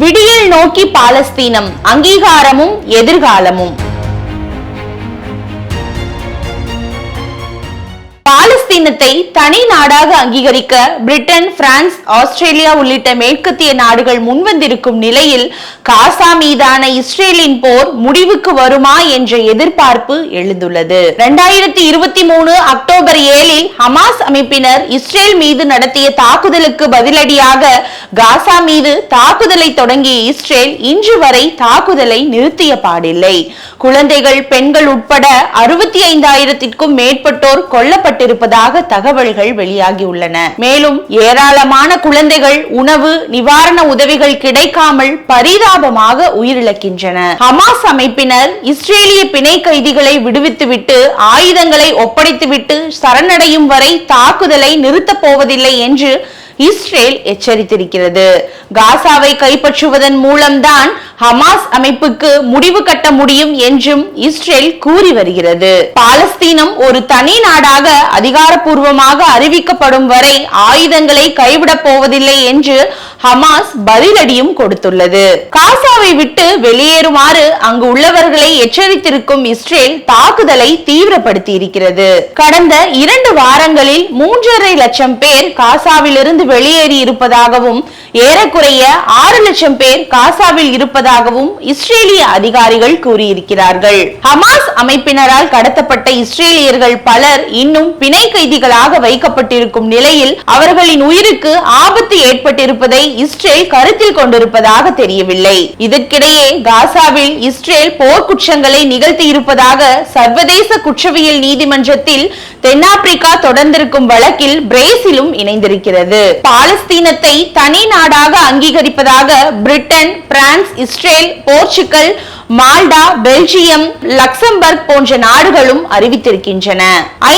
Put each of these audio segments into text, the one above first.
விடியல் நோக்கி பாலஸ்தீனம், அங்கீகாரமும் எதிர்காலமும். பாலஸ்தீனத்தை தனி நாடாக அங்கீகரிக்க பிரிட்டன், பிரான்ஸ், ஆஸ்திரேலியா உள்ளிட்ட மேற்கத்திய நாடுகள் முன்வந்திருக்கும் நிலையில் காசா மீதான இஸ்ரேலின் போர் முடிவுக்கு வருமா என்ற எதிர்பார்ப்பு எழுந்துள்ளது. 2023 அக்டோபர் 7 ஹமாஸ் அமைப்பினர் இஸ்ரேல் மீது நடத்திய தாக்குதலுக்கு பதிலடியாக காசா மீது தாக்குதலை தொடங்கிய இஸ்ரேல் இன்று வரை தாக்குதலை நிறுத்திய பாடில்லை. குழந்தைகள், பெண்கள் உட்பட 65,000க்கும் மேற்பட்டோர் கொல்லப்பட்டிருப்பதாக தகவல்கள் வெளியாகியுள்ளன. மேலும் ஏராளமான குழந்தைகள் உணவு, நிவாரண உதவிகள் கிடைக்காமல் பரிதாபமாக உயிரிழக்கின்றன. ஹமாஸ் அமைப்பினர் இஸ்ரேலிய பிணை கைதிகளை விடுவித்துவிட்டு ஆயுதங்களை ஒப்படைத்துவிட்டு சரணடையும் வரை தாக்குதலை நிறுத்தப் போவதில்லை என்று இஸ்ரேல் எச்சரித்திருக்கிறது. காசாவை கைப்பற்றுவதன் மூலம்தான் ஹமாஸ் அமைப்புக்கு முடிவு கட்ட முடியும் என்றும் இஸ்ரேல் கூறி வருகிறது. பாலஸ்தீனம் ஒரு தனி நாடாக அதிகாரப்பூர்வமாக அறிவிக்கப்படும் வரை ஆயுதங்களை கைவிடப் போவதில்லை என்று ஹமாஸ் பதிலடியும் கொடுத்துள்ளது. காசாவை விட்டு வெளியேறுமாறு அங்கு உள்ளவர்களை எச்சரித்திருக்கும் இஸ்ரேல் தாக்குதலை தீவிரப்படுத்தி இருக்கிறது. கடந்த 2 வாரங்களில் 3.5 லட்சம் பேர் காசாவில் இருந்து வெளியேறி இருப்பதாகவும் ஏறக்குறைய 6 லட்சம் பேர் காசாவில் இருப்பதாகவும் இஸ்ரேலிய அதிகாரிகள் கூறியிருக்கிறார்கள். ஹமாஸ் அமைப்பினரால் கடத்தப்பட்ட இஸ்ரேலியர்கள் பலர் இன்னும் பிணை கைதிகளாக வைக்கப்பட்டிருக்கும் நிலையில் அவர்களின் உயிருக்கு ஆபத்து ஏற்பட்டிருப்பதை இஸ்ரேல் கருத்தில் கொண்டிருப்பதாக தெரியவில்லை. இதற்கிடையே காசாவில் இஸ்ரேல் போர்க்குற்றங்களை நிகழ்த்தி இருப்பதாக சர்வதேச குற்றவியல் நீதிமன்றத்தில் தென்னாப்பிரிக்கா தொடர்ந்திருக்கும் வழக்கில் பிரேசிலும் இணைந்திருக்கிறது. பாலஸ்தீனத்தை தனி நாடாக அங்கீகரிப்பதாக Britain, France, Israel, Portugal, Malta, Belgium, Luxembourg போன்ற நாடுகளும் அறிவித்திருக்கின்றன.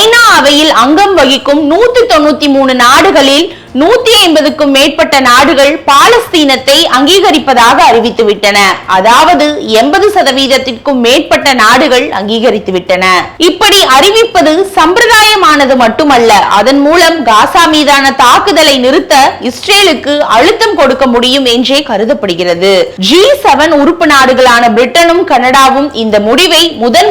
ஐநா அவையில் அங்கம் வகிக்கும் 193 நாடுகளில் 150க்கும் மேற்பட்ட நாடுகள் பாலஸ்தீனத்தை அங்கீகரிப்பதாக அறிவித்துவிட்டன. அதாவது 80% மேற்பட்ட நாடுகள் அங்கீகரித்துவிட்டன. இப்படி அறிவிப்பது சம்பிரதாயமானது மட்டுமல்ல, அதன் மூலம் காசா மீதான தாக்குதலை நிறுத்த இஸ்ரேலுக்கு அழுத்தம் கொடுக்க முடியும் என்றே கருதப்படுகிறது. G7 உறுப்பு நாடுகளான பிரிட்டனும் கனடாவும் இந்த முடிவை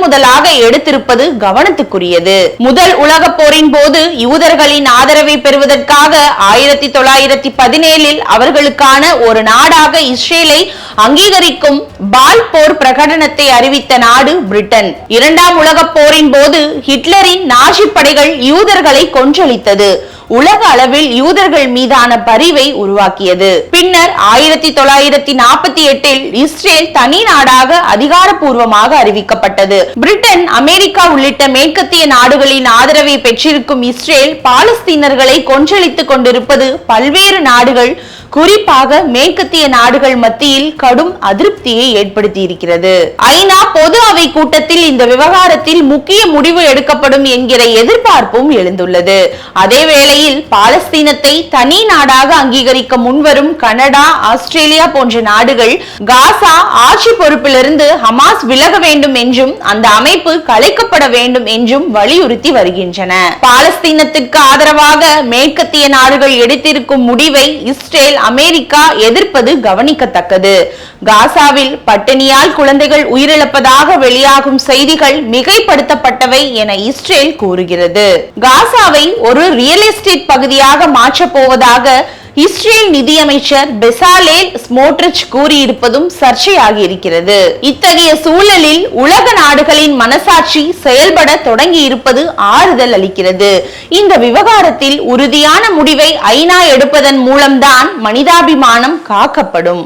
முதலாக எடுத்திருப்பது கவனத்துக்குரியது. முதல் உலக போரின் போது யூதர்களின் ஆதரவை பெறுவதற்காக 1917 அவர்களுக்கான ஒரு நாடாக இஸ்ரேலை அங்கீகரிக்கும் பால்போர் பிரகடனத்தை அறிவித்த நாடு பிரிட்டன். 2ஆம் உலகப் போரின் போது ஹிட்லரின் நாசி படைகள் யூதர்களை கொன்றளித்தது உலக அளவில் யூதர்கள் மீதான பரிவை உருவாக்கியது. பின்னர் 1948 இஸ்ரேல் தனி நாடாக அதிகாரப்பூர்வமாக அறிவிக்கப்பட்டது. பிரிட்டன், அமெரிக்கா உள்ளிட்ட மேற்கத்திய நாடுகளின் ஆதரவை பெற்றிருக்கும் இஸ்ரேல் பாலஸ்தீனர்களை கொன்றளித்துக் கொண்டிருப்பது பல்வேறு நாடுகள், குறிப்பாக மேற்கத்திய நாடுகள் மத்தியில் கடும் அதிருப்தியை ஏற்படுத்தி இருக்கிறது. ஐநா பொது அவை கூட்டத்தில் இந்த விவகாரத்தில் முக்கிய முடிவு எடுக்கப்படும் என்கிற எதிர்பார்ப்பும் எழுந்துள்ளது. அதேவேளை பாலஸ்தீனத்தை தனி நாடாக அங்கீகரிக்க முன்வரும் கனடா, ஆஸ்திரேலியா போன்ற நாடுகள் காசா ஆட்சி பொறுப்பிலிருந்து ஹமாஸ் விலக வேண்டும் என்றும் அந்த அமைப்பு கலைக்கப்பட வேண்டும் என்றும் வலியுறுத்தி வருகின்றன. பாலஸ்தீனத்திற்கு ஆதரவாக மேற்கத்திய நாடுகள் எடுத்திருக்கும் முடிவை இஸ்ரேல், அமெரிக்கா எதிர்ப்பது கவனிக்கத்தக்கது. காசாவில் பட்டினியால் குழந்தைகள் உயிரிழப்பதாக வெளியாகும் செய்திகள் மிகைப்படுத்தப்பட்டவை என இஸ்ரேல் கூறுகிறது. காசாவை ஒரு ரியல் எஸ்டேட் பகுதியாக மாற்றப் போவதாக இஸ்ரேல் நிதியமைச்சர் பெசாலேல் ஸ்மோட்ரிச் கூறியிருப்பதும் சர்ச்சையாகி இருக்கிறது. இத்தகைய சூழலில் உலக நாடுகளின் மனசாட்சி செயல்பட தொடங்கி இருப்பது ஆறுதல் அளிக்கிறது. இந்த விவகாரத்தில் உறுதியான முடிவை ஐநா எடுப்பதன் மூலம்தான் மனிதாபிமானம் காக்கப்படும்.